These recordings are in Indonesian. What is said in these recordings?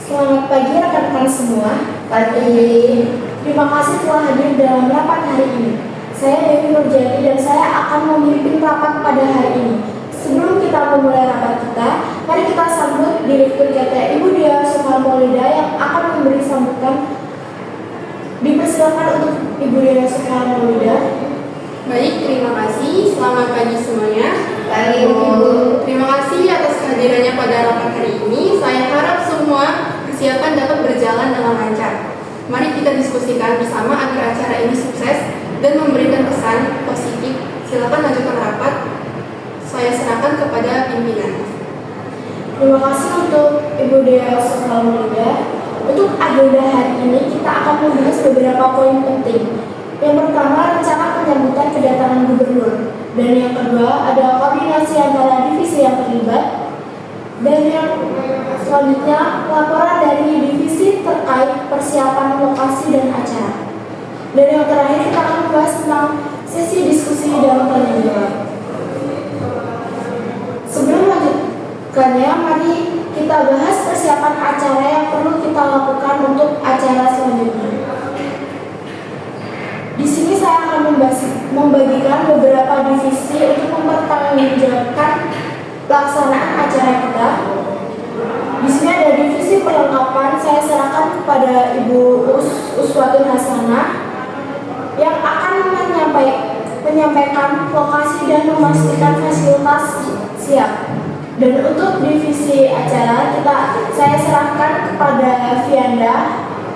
Selamat pagi rekan-rekan semua. Terima kasih telah hadir dalam rapat hari ini. Saya Dewi Nurjati dan saya akan memimpin rapat pada hari ini. Sebelum kita memulai rapat kita, mari kita sambut Direktur GT Ibu Dia Soekarno-Maulida yang akan memberi sambutan. Dipersilakan untuk Ibu Dia Soekarno-Maulida. Baik, terima kasih. Selamat pagi semuanya. Pagi, Ibu. Terima kasih atas kehadirannya pada rapat hari ini. Saya harap semua persiapan dapat berjalan dengan lancar. Mari kita diskusikan bersama agar acara ini sukses dan memberikan kesan positif. Silakan lanjutkan rapat. Saya serahkan kepada pimpinan. Terima kasih untuk Ibu Dia Soekarno-Maulida. Untuk agenda hari ini kita akan membahas beberapa poin penting. Yang pertama, rencana penyambutan kedatangan gubernur. Dan yang kedua, ada koordinasi antara divisi yang terlibat. Dan yang selanjutnya, laporan dari divisi terkait persiapan lokasi dan acara. Dan yang terakhir, kita akan membahas tentang sesi diskusi dan tanya jawab. Sebelum lanjutkannya, mari kita bahas persiapan acara yang perlu kita lakukan untuk acara selanjutnya. Di sini saya akan membagikan beberapa divisi untuk mempertanggungjawabkan pelaksanaan acara kita. Di sini ada divisi perlengkapan, saya serahkan kepada Ibu Uswatun Hasanah yang akan menyampaikan lokasi dan memastikan fasilitas siap. Dan untuk divisi acara saya serahkan kepada Vianda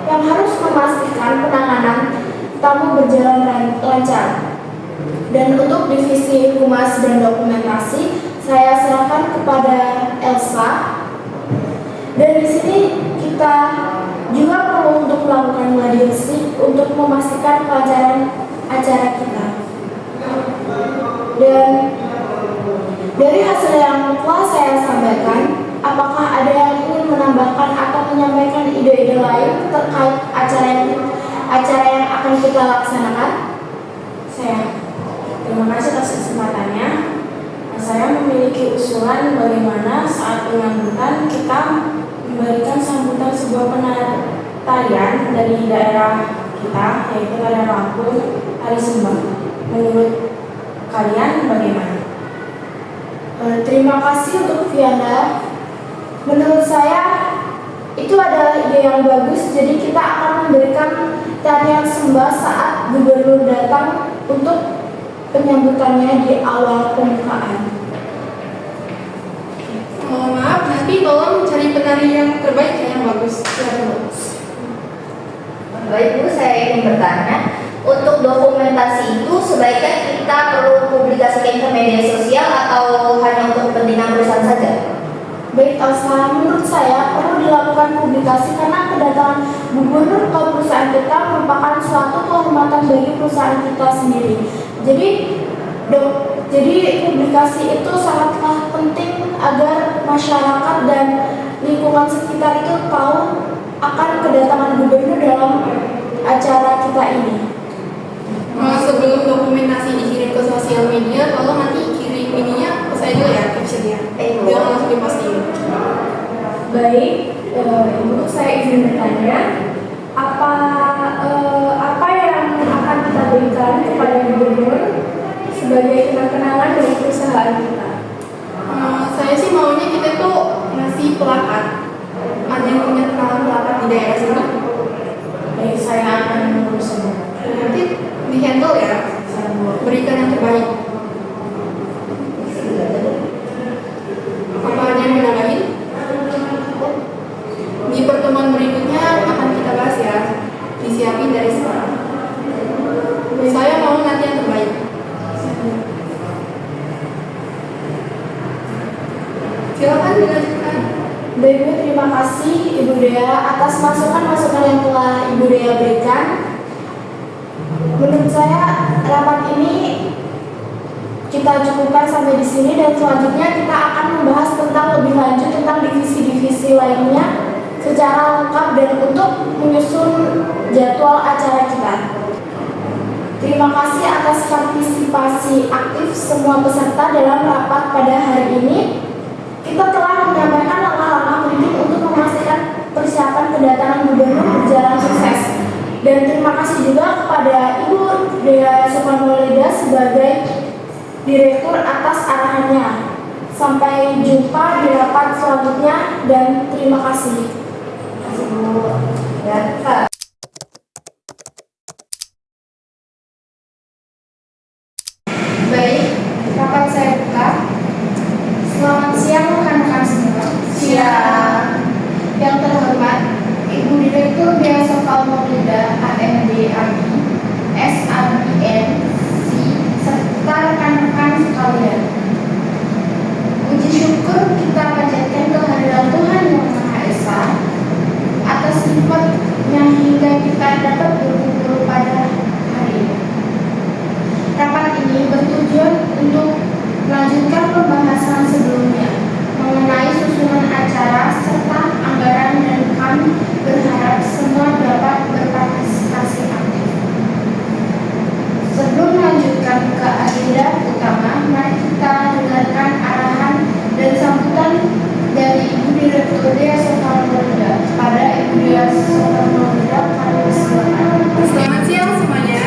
yang harus memastikan penanganan tamu berjalan lancar. Dan untuk divisi humas dan dokumentasi saya serahkan kepada Elsa. Dan di sini kita juga perlu untuk melakukan gladiasi untuk memastikan kelancaran acara kita. Dan dari hasil yang telah saya sampaikan, apakah ada yang ingin menambahkan atau menyampaikan ide-ide lain terkait acara yang akan kita laksanakan? Terima kasih atas kesempatannya. Saya memiliki usulan bagaimana saat penyambutan kita memberikan sambutan sebuah penarian dari daerah kita, yaitu tarian Lampung, Tari Sembang. Menurut kalian bagaimana? Terima kasih untuk Vianda. Menurut saya itu adalah ide yang bagus. Jadi kita akan memberikan tarian sembah saat gubernur datang untuk penyambutannya di awal pembukaan. Maaf, nanti tolong cari penari yang terbaik yang bagus. Baik Bu, saya ingin bertanya, untuk dokumentasi itu sebaiknya kita perlu publikasikan ke media sosial atau hanya untuk kepentingan perusahaan saja? Baik Elsa, menurut saya perlu dilakukan publikasi karena kedatangan gubernur ke perusahaan kita merupakan suatu kehormatan bagi perusahaan kita sendiri. Jadi publikasi itu sangatlah penting agar masyarakat dan lingkungan sekitar itu tahu akan kedatangan gubernur dalam acara kita ini. Sebelum dokumentasi dikirim ke sosial media, tolong nanti kirim ininya ke saya juga ya, captionnya. Jangan langsung diposting. Baik, Ibu, saya izin bertanya, apa yang akan kita berikan kepada gubernur sebagai kenang-kenangan dari perusahaan kita? Saya sih maunya kita tuh ngasih plakat. Ada yang punya kenalan plakat di daerah sini? Baik, saya akan mengurusnya. Nanti di handle ya, berikan yang terbaik. Apa ada yang menambahin? Di pertemuan berikutnya akan kita bahas ya, disiapin dari sekarang. Saya mau nanti yang terbaik. Silakan dilanjutkan. Baik, terima kasih Ibu Dea atas masukan-masukan yang telah Ibu Dea berikan. Menurut saya rapat ini kita cukupkan sampai di sini dan selanjutnya kita akan membahas tentang lebih lanjut tentang divisi-divisi lainnya secara lengkap dan untuk menyusun jadwal acara kita. Terima kasih atas partisipasi aktif semua peserta dalam rapat pada hari ini. Kita telah menyampaikan langkah-langkah penting untuk memastikan persiapan kedatangan gubernur berjalan sukses. Dan terima kasih juga kepada Ibu Dea Soekarno-Leda sebagai Direktur atas arahannya. Sampai jumpa di rapat selanjutnya dan terima kasih. Terima kasih Bu. Ya, Kak. Baik, rapat saya buka. Selamat siang rekan-rekan semua. Siang. Yang terhormat Ibu Direktur Dea Soekarno-Leda AMD-AMI, SABN, serta rekan-rekan sekalian. Puji syukur kita panjatkan kehadiran Tuhan Yang Maha Esa atas nikmat-Nya hingga kita dapat berkumpul pada hari ini. Rapat ini bertujuan untuk melanjutkan pembahasan sebelumnya mengenai susunan acara serta anggaran, dan kami berharap semua dapat berpartisipasi aktif. Sebelum melanjutkan ke agenda utama, mari kita dengarkan arahan dan sambutan dari Ibu Direktur Dea Soekarno-Leda. Pada Ibu Dea Soekarno-Leda, kami persilakan. Selamat siang semuanya.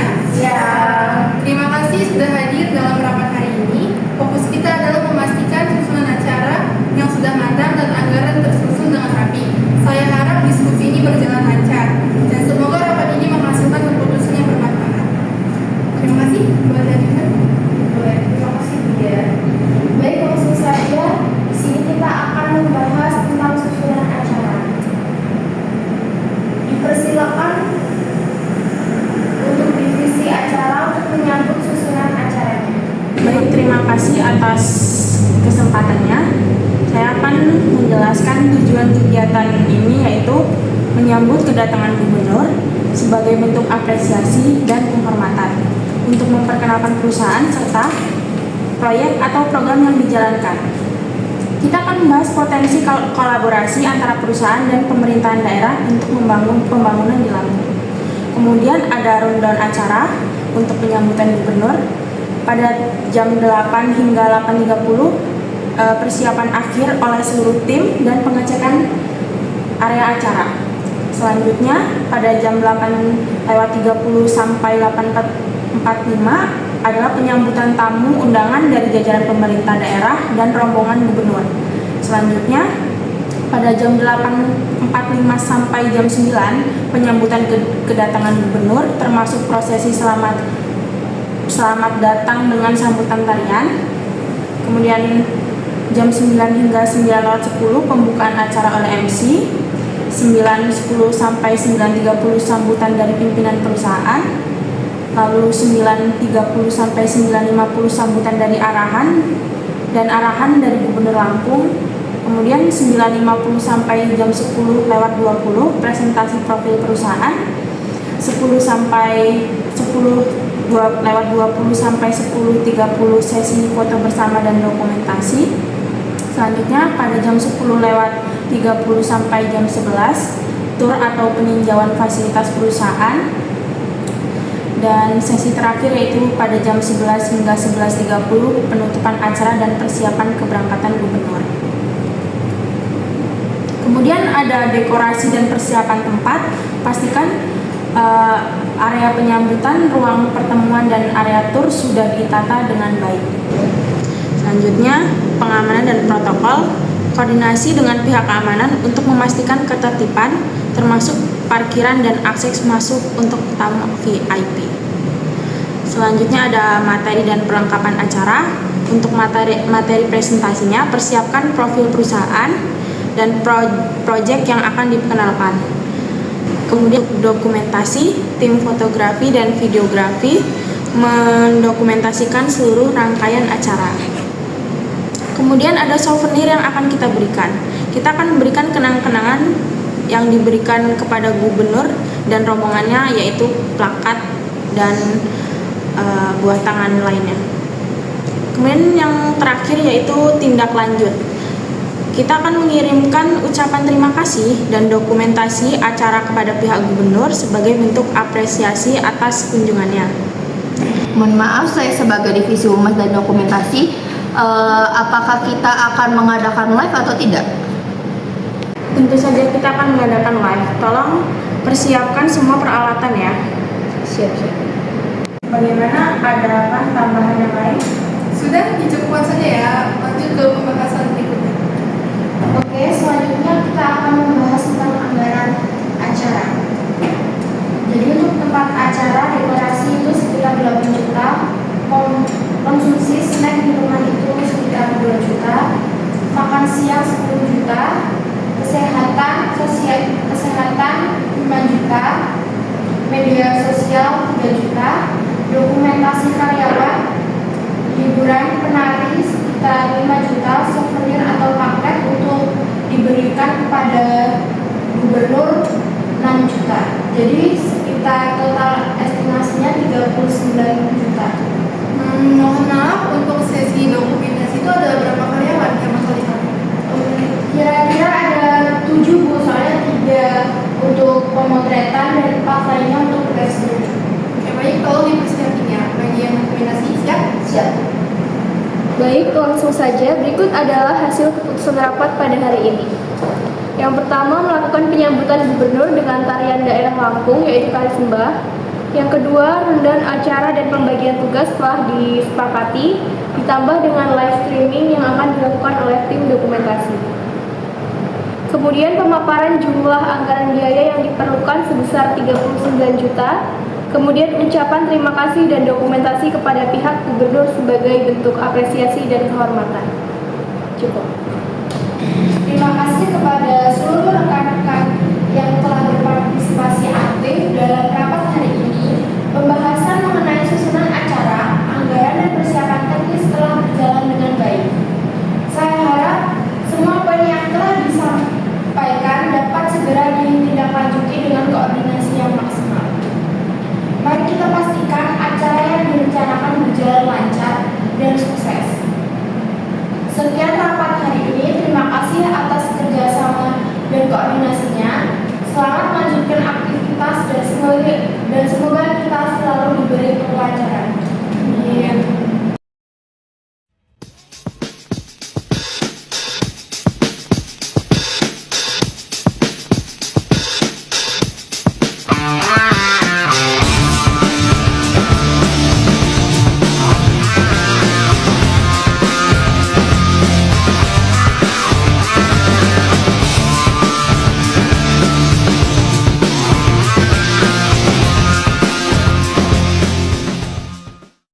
Terima kasih sudah hadir dalam rapat hari ini. Fokus kita adalah memastikan susunan acara yang sudah matang dan anggaran tersusun dengan rapi. Saya harap diskusi ini berjalan lancar dan semoga rapat ini menghasilkan keputusan yang bermanfaat. Terima kasih. Boleh lanjutkan? Boleh, terima kasih Bu Dea. Baik, langsung saja. Di sini kita akan membahas tentang susunan acara. Dipersilakan untuk divisi acara untuk menyambut susunan acaranya. Baik, terima kasih atas kesempatannya. Saya akan menjelaskan tujuan kegiatan ini, yaitu menyambut kedatangan gubernur sebagai bentuk apresiasi dan penghormatan untuk memperkenalkan perusahaan serta proyek atau program yang dijalankan. Kita akan membahas potensi kolaborasi antara perusahaan dan pemerintahan daerah untuk membangun pembangunan di Lampung. Kemudian ada rundown acara untuk penyambutan gubernur. Pada jam 8 hingga 8.30 persiapan akhir oleh seluruh tim dan pengecekan area acara. Selanjutnya pada jam 8.30 sampai 8.45 adalah penyambutan tamu undangan dari jajaran pemerintah daerah dan rombongan gubernur. Selanjutnya pada jam 8.45 sampai jam 9 penyambutan kedatangan gubernur, termasuk prosesi selamat datang dengan sambutan tarian. Kemudian jam 9 hingga 9.10 pembukaan acara oleh MC. 9.10 sampai 9.30 sambutan dari pimpinan perusahaan. Lalu 9.30 sampai 9.50 sambutan dari arahan dari Gubernur Lampung. Kemudian 9.50 sampai jam 10 lewat 20 presentasi profil perusahaan. 10 lewat 20 sampai 10.30 sesi foto bersama dan dokumentasi. Selanjutnya pada jam 10 lewat 30 sampai jam 11 tur atau peninjauan fasilitas perusahaan. Dan sesi terakhir yaitu pada jam 11 hingga 11.30 penutupan acara dan persiapan keberangkatan gubernur. Kemudian ada dekorasi dan persiapan tempat. Pastikan area penyambutan, ruang pertemuan, dan area tur sudah ditata dengan baik. Selanjutnya, pengamanan dan protokol. Koordinasi dengan pihak keamanan untuk memastikan ketertiban, termasuk parkiran dan akses masuk untuk tamu VIP. Selanjutnya ada materi dan perlengkapan acara. Untuk materi presentasinya, persiapkan profil perusahaan dan proyek yang akan diperkenalkan. Kemudian dokumentasi, tim fotografi dan videografi mendokumentasikan seluruh rangkaian acara. Kemudian ada souvenir yang akan kita berikan. Kita akan memberikan kenang-kenangan yang diberikan kepada gubernur dan rombongannya, yaitu plakat dan buah tangan lainnya. Kemudian yang terakhir yaitu tindak lanjut. Kita akan mengirimkan ucapan terima kasih dan dokumentasi acara kepada pihak gubernur sebagai bentuk apresiasi atas kunjungannya. Mohon maaf, saya sebagai divisi humas dan dokumentasi, apakah kita akan mengadakan live atau tidak? Tentu saja kita akan mengadakan live. Tolong persiapkan semua peralatan ya. Siap. Bagaimana? Ada tambahan yang lain? Sudah, dicukupkan saja ya. Lanjut ke pembahasan berikutnya. Oke, selanjutnya kita akan membahas tentang anggaran acara. Jadi untuk tempat acara dekorasi itu sekitar 8 juta, konsumsi snack minuman itu sekitar 2 juta, makan siang 10 juta, kesehatan 5 juta, media sosial 3 juta, dokumentasi karyawan, hiburan penari sekitar 5 juta, souvenir atau paket untuk diberikan kepada gubernur 6 juta. Jadi sekitar total estimasinya 39 juta. Mohon maaf, untuk sesi dokumentasi itu ada berapa karyawan yang masuk di sana? Kira-kira ada 7 Bu, soalnya 3 untuk pemotretan dan 4 lainnya untuk presiden. Oke, baik, tolong dipersiapkan bagian dokumentasi. Siap? Baik, langsung saja. Berikut adalah hasil keputusan rapat pada hari ini. Yang pertama, melakukan penyambutan gubernur dengan tarian daerah Lampung, yaitu Tari Sembah. Yang kedua, rundown acara dan pembagian tugas telah disepakati, ditambah dengan live streaming yang akan dilakukan oleh tim dokumentasi. Kemudian pemaparan jumlah anggaran biaya yang diperlukan sebesar 39 juta. Kemudian ucapan terima kasih dan dokumentasi kepada pihak gubernur sebagai bentuk apresiasi dan kehormatan. Cukup. Terima kasih kepada seluruh rekan-rekan yang telah berpartisipasi aktif dalam rapat hari ini. Pembahasan mengenai susunan acara, anggaran dan persiapan teknis telah berjalan dengan baik. Saya harap semua poin yang telah disampaikan dapat segera ditindaklanjuti dengan koordinasi yang maksimal. Mari kita pastikan acara yang direncanakan berjalan lancar dan sukses. Sekian rapat hari ini. Terima kasih atas kerjasama dan koordinasinya. Selamat melanjutkan aktivitas dan semoga kita selalu diberi kelancaran.